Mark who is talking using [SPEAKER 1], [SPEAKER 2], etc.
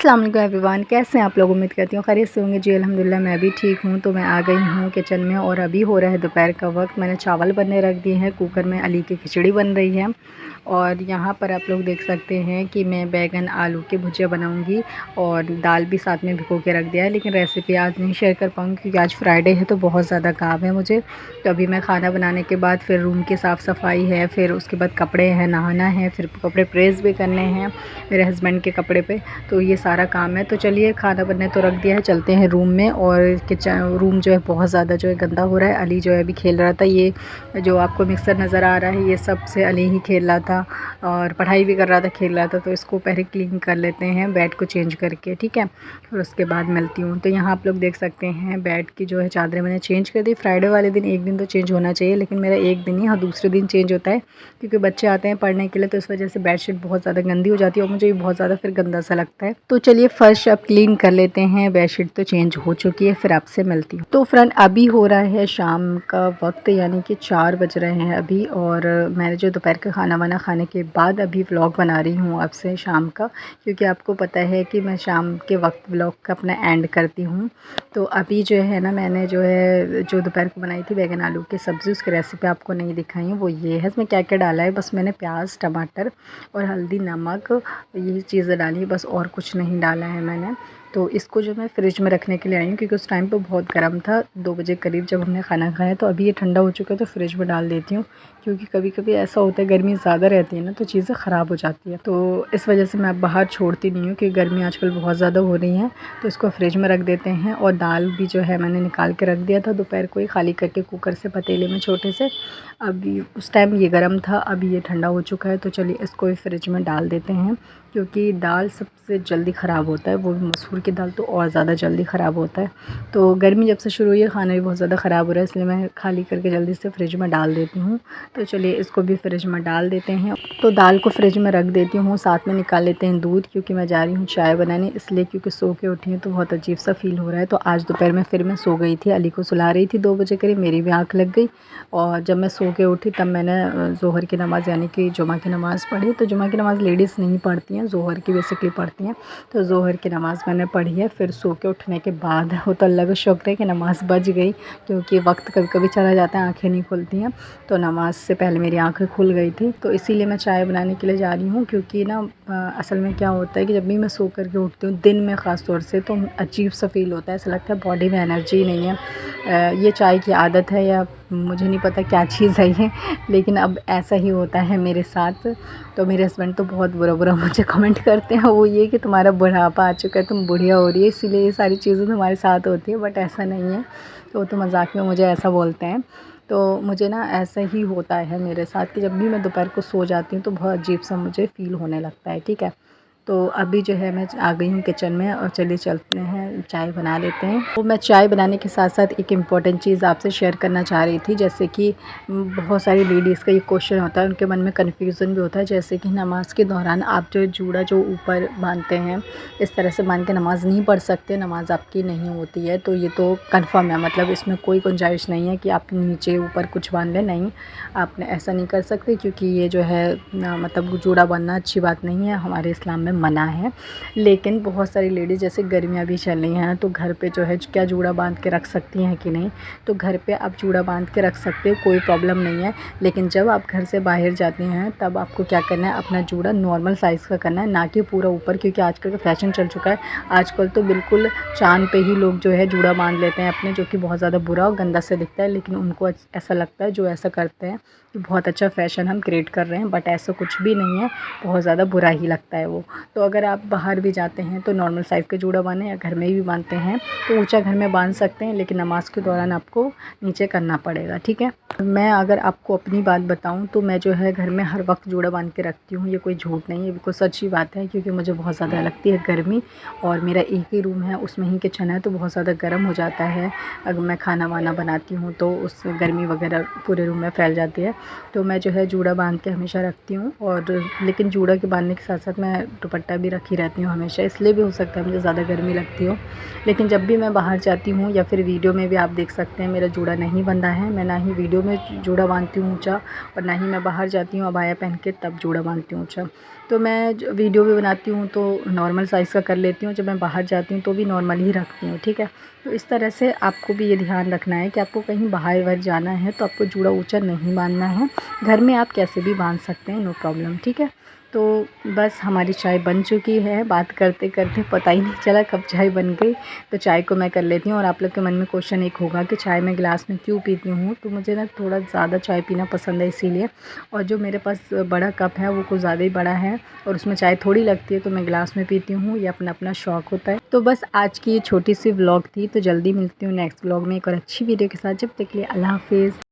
[SPEAKER 1] अस्सलाम वालेकुम एवरीवन, कैसे हैं आप लोग। उम्मीद करती हूँ खैरियत से होंगे जी। अल्हम्दुलिल्लाह मैं भी ठीक हूँ। तो मैं आ गई हूँ किचन में और अभी हो रहा है दोपहर का वक्त। मैंने चावल बनने रख दिए हैं कुकर में, अली की खिचड़ी बन रही है और यहाँ पर आप लोग देख सकते हैं कि मैं बैगन आलू की भुजिया बनाऊँगी और दाल भी साथ में भिगो के रख दिया है। लेकिन रेसिपी आज नहीं शेयर कर पाऊँगी क्योंकि आज फ्राइडे है तो बहुत ज़्यादा काम है मुझे। तो अभी मैं खाना बनाने के बाद फिर रूम की साफ़ सफाई है, फिर उसके बाद कपड़े हैं, नहाना है, फिर कपड़े प्रेस भी करने हैं मेरे हस्बैंड के कपड़े पे। तो ये सारा काम है। तो चलिए खाना बनने तो रख दिया है, चलते हैं रूम में। और किचन रूम जो है बहुत ज़्यादा जो है गंदा हो रहा है। अली जो है अभी खेल रहा था, ये जो आपको मिक्सर नज़र आ रहा है ये सब से अली ही खेल रहा था और पढ़ाई भी कर रहा था, खेल रहा था। तो इसको पहले क्लीन कर लेते हैं बेड को चेंज करके, ठीक है, फिर उसके बाद मिलती हूँ। तो यहाँ आप लोग देख सकते हैं बेड की जो है चादरें मैंने चेंज कर दी। फ्राइडे वाले दिन एक दिन तो चेंज होना चाहिए, लेकिन मेरा एक दिन ही हाँ दूसरे दिन चेंज होता है क्योंकि बच्चे आते हैं पढ़ने के लिए। तो इस वजह से बेडशीट बहुत ज़्यादा गंदी हो जाती है और मुझे भी बहुत ज़्यादा फिर गंदा सा लगता है। तो चलिए फर्श अब क्लीन कर लेते हैं। बेडशीट तो चेंज हो चुकी है, फिर आपसे मिलती हूँ। तो फ्रेंड अभी हो रहा है शाम का वक्त, यानी कि 4 बज रहे हैं अभी। और मैंने जो दोपहर का खाना वाना खाने के बाद अभी व्लॉग बना रही हूँ आपसे शाम का, क्योंकि आपको पता है कि मैं शाम के वक्त व्लॉग का अपना एंड करती हूँ। तो अभी जो है ना मैंने जो है जो दोपहर को बनाई थी बैगन आलू की सब्ज़ी, उसकी रेसिपी आपको नहीं दिखाई है। वो ये है, इसमें क्या क्या डाला है, बस मैंने प्याज टमाटर और हल्दी नमक यही चीज़ें डाली है बस, और कुछ नहीं डाला है मैंने। तो इसको जो मैं फ्रिज में रखने के लिए आई हूँ क्योंकि उस टाइम पे बहुत गर्म था, 2 बजे करीब जब हमने खाना खाया। तो अभी ये ठंडा हो चुका है तो फ्रिज में डाल देती हूँ, क्योंकि कभी कभी ऐसा होता है गर्मी ज़्यादा रहती है ना तो चीज़ें ख़राब हो जाती है। तो इस वजह से मैं बाहर छोड़ती नहीं हूँ क्योंकि गर्मी आजकल बहुत ज़्यादा हो रही है। तो इसको फ्रिज में रख देते हैं। और दाल भी जो है मैंने निकाल के रख दिया था दोपहर को ही, खाली करके कुकर से पतीले में छोटे से। अभी उस टाइम ये गर्म था, अभी ये ठंडा हो चुका है। तो चलिए इसको भी फ्रिज में डाल देते हैं, क्योंकि दाल सबसे जल्दी ख़राब होता है, वो भी मसूर की दाल तो और ज़्यादा जल्दी ख़राब होता है। तो गर्मी जब से शुरू हुई है खाना भी बहुत ज़्यादा ख़राब हो रहा है, इसलिए मैं खाली करके जल्दी से फ्रिज में डाल देती हूँ। तो चलिए इसको भी फ्रिज में डाल देते हैं। तो दाल को फ्रिज में रख देती हूँ, साथ में निकाल लेते हैं दूध, क्योंकि मैं जा रही हूँ चाय बनाने, इसलिए क्योंकि सो के उठी हूँ तो बहुत अजीब सा फ़ील हो रहा है। तो आज दोपहर में फिर मैं सो गई थी, अली को सुला रही थी 2 बजे करीब, मेरी भी आँख लग गई। और जब मैं सो के उठी तब मैंने ज़ोहर की नमाज़ यानी कि जुमा की नमाज़ पढ़ी। तो जुमा की नमाज़ लेडीज़ नहीं पढ़ती हैं, ज़ोहर की बेसिकली पढ़ती हैं। तो ज़ोहर की नमाज़ मैंने पढ़ी है। फिर सो के उठने के बाद वो तो अल्लाह का शुक्र है कि नमाज़ बच गई, क्योंकि वक्त कभी कभी चला जाता है, आँखें नहीं खुलती हैं। तो नमाज़ से पहले मेरी आँखें खुल गई थी। तो इसीलिए मैं चाय बनाने के लिए जा रही हूँ, क्योंकि ना असल में क्या होता है कि जब भी मैं सो कर के उठती हूँ दिन में ख़ास तौर से, तो अजीब सा फ़ील होता है, ऐसा लगता है बॉडी में एनर्जी नहीं है। ये चाय की आदत है या मुझे नहीं पता क्या चीज़ है ये, लेकिन अब ऐसा ही होता है मेरे साथ। तो मेरे हस्बैंड तो बहुत बुरा बुरा मुझे कमेंट करते हैं, वो ये कि तुम्हारा बुढ़ापा आ चुका है, तुम बुढ़िया हो रही है, इसीलिए ये सारी चीज़ें तुम्हारे साथ होती है। बट ऐसा नहीं है, तो वो तो मजाक में मुझे ऐसा बोलते हैं। तो मुझे ना ऐसा ही होता है मेरे साथ कि जब भी मैं दोपहर को सो जाती हूँ तो बहुत अजीब सा मुझे फ़ील होने लगता है, ठीक है। तो अभी जो है मैं आ गई हूँ किचन में और चलिए चलते हैं चाय बना लेते हैं। तो मैं चाय बनाने के साथ साथ एक इम्पॉर्टेंट चीज़ आपसे शेयर करना चाह रही थी, जैसे कि बहुत सारी लेडीज़ का ये क्वेश्चन होता है, उनके मन में कन्फ्यूज़न भी होता है, जैसे कि नमाज़ के दौरान आप जो जूड़ा जो ऊपर बांधते हैं इस तरह से बांध के नमाज़ नहीं पढ़ सकते, नमाज़ आपकी नहीं होती है। तो ये तो कन्फर्म है, मतलब इसमें कोई गुंजाइश नहीं है कि आप नीचे ऊपर कुछ बांध लें, नहीं, आपने ऐसा नहीं कर सकते, क्योंकि ये जो है मतलब जूड़ा बांधना अच्छी बात नहीं है, हमारे इस्लाम में मना है। लेकिन बहुत सारी लेडीज़, जैसे गर्मियाँ भी चल रही हैं, तो घर पे जो है क्या जूड़ा बांध के रख सकती हैं कि नहीं, तो घर पे आप जूड़ा बांध के रख सकते हो, कोई प्रॉब्लम नहीं है। लेकिन जब आप घर से बाहर जाती हैं तब आपको क्या करना है, अपना जूड़ा नॉर्मल साइज़ का करना है, ना कि पूरा ऊपर, क्योंकि आजकल का फैशन चल चुका है। आजकल तो बिल्कुल चाँद पे ही लोग जो है जूड़ा बांध लेते हैं अपने, जो कि बहुत ज़्यादा बुरा और गंदा से दिखता है। लेकिन उनको ऐसा लगता है, जो ऐसा करते हैं, कि बहुत अच्छा फ़ैशन हम क्रिएट कर रहे हैं, बट ऐसा कुछ भी नहीं है, बहुत ज़्यादा बुरा ही लगता है वो। तो अगर आप बाहर भी जाते हैं तो नॉर्मल साइज़ का जूड़ा बांधें, या घर में भी बांधते हैं तो ऊंचा घर में बांध सकते हैं, लेकिन नमाज के दौरान आपको नीचे करना पड़ेगा, ठीक है। मैं अगर आपको अपनी बात बताऊं तो मैं जो है घर में हर वक्त जूड़ा बांध के रखती हूँ, ये कोई झूठ नहीं है, बिल्कुल सच्ची बात है, क्योंकि मुझे बहुत ज़्यादा लगती है गर्मी। और मेरा एक ही रूम है, उसमें ही किचन है, तो बहुत ज़्यादा गर्म हो जाता है अगर मैं खाना वाना बनाती हूँ, तो उस गर्मी वगैरह पूरे रूम में फैल जाती है। तो मैं जो है जूड़ा बांध के हमेशा रखती हूँ। और लेकिन जूड़ा के बांधने के साथ साथ मैं दुपट्टा भी रखी रहती हूँ हमेशा, इसलिए भी हो सकता है मुझे ज़्यादा गर्मी लगती हो। लेकिन जब भी मैं बाहर जाती हूँ या फिर वीडियो में भी आप देख सकते हैं मेरा जूड़ा नहीं बंधा है। मैं ना ही वीडियो में जूड़ा बांधती हूँ ऊँचा, और ना ही मैं बाहर जाती हूँ अबाया पहन के तब जूड़ा बांधती हूँ ऊँचा। तो मैं वीडियो भी बनाती हूँ तो नॉर्मल साइज़ का कर लेती हूँ, जब मैं बाहर जाती हूँ तो भी नॉर्मल ही रखती हूँ, ठीक है। तो इस तरह से आपको भी ये ध्यान रखना है कि आपको कहीं बाहर जाना है तो आपको जूड़ा ऊँचा नहीं बांधना है। घर में आप कैसे भी बांध सकते हैं, नो प्रॉब्लम, ठीक है। तो बस हमारी चाय बन चुकी है। बात करते करते पता ही नहीं चला कब चाय बन गई। तो चाय को मैं कर लेती हूँ। और आप लोग के मन में क्वेश्चन एक होगा कि चाय मैं गिलास में क्यों पीती हूँ, तो मुझे ना थोड़ा ज़्यादा चाय पीना पसंद है इसीलिए। और जो मेरे पास बड़ा कप है वो कुछ ज़्यादा ही बड़ा है और उसमें चाय थोड़ी लगती है, तो मैं गिलास में पीती हूँ। ये अपना अपना शौक़ होता है। तो बस आज की ये छोटी सी व्लॉग थी। तो जल्दी मिलती हूँ नेक्स्ट व्लॉग में एक और अच्छी वीडियो के साथ। जब तक के लिए अल्लाह हाफ़िज़।